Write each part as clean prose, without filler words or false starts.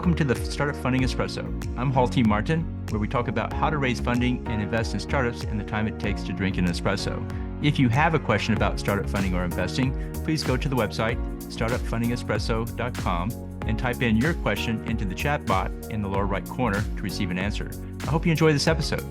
Welcome to the Startup Funding Espresso. I'm Halti Martin, where we talk about how to raise funding and invest in startups and the time it takes to drink an espresso. If you have a question about startup funding or investing, please go to the website, startupfundingespresso.com, and type in your question into the chat bot in the lower right corner to receive an answer. I hope you enjoy this episode.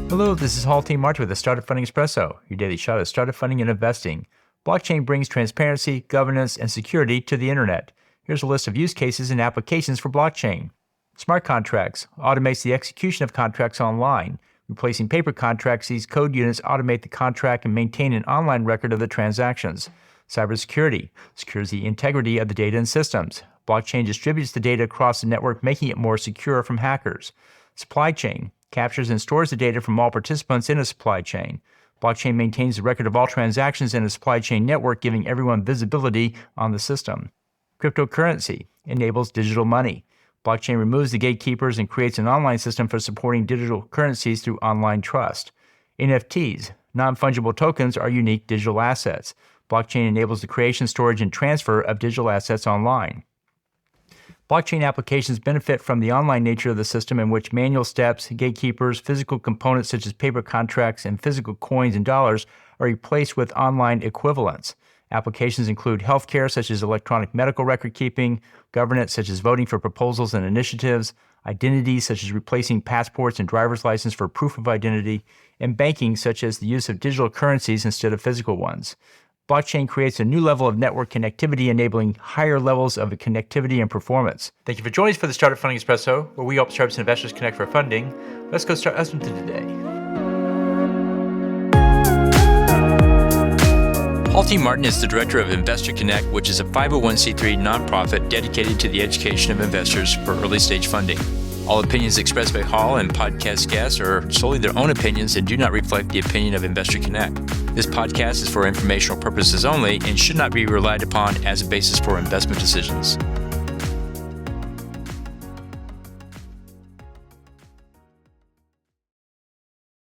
Hello, this is Halti Martin with the Startup Funding Espresso, your daily shot of startup funding and investing. Blockchain brings transparency, governance, and security to the internet. Here's a list of use cases and applications for blockchain. Smart contracts automates the execution of contracts online. Replacing paper contracts, these code units automate the contract and maintain an online record of the transactions. Cybersecurity secures the integrity of the data and systems. Blockchain distributes the data across the network, making it more secure from hackers. Supply chain captures and stores the data from all participants in a supply chain. Blockchain maintains the record of all transactions in a supply chain network, giving everyone visibility on the system. Cryptocurrency enables digital money. Blockchain removes the gatekeepers and creates an online system for supporting digital currencies through online trust. NFTs, non-fungible tokens, are unique digital assets. Blockchain enables the creation, storage, and transfer of digital assets online. Blockchain applications benefit from the online nature of the system, in which manual steps, gatekeepers, physical components such as paper contracts, and physical coins and dollars are replaced with online equivalents. Applications include healthcare, such as electronic medical record keeping, governance, such as voting for proposals and initiatives, identity, such as replacing passports and driver's license for proof of identity, and banking, such as the use of digital currencies instead of physical ones. Blockchain creates a new level of network connectivity, enabling higher levels of connectivity and performance. Thank you for joining us for the Startup Funding Espresso, where we help startups and investors connect for funding. Let's go start listening to today. Halti Martin is the director of Investor Connect, which is a 501c3 nonprofit dedicated to the education of investors for early-stage funding. All opinions expressed by Hall and podcast guests are solely their own opinions and do not reflect the opinion of Investor Connect. This podcast is for informational purposes only and should not be relied upon as a basis for investment decisions.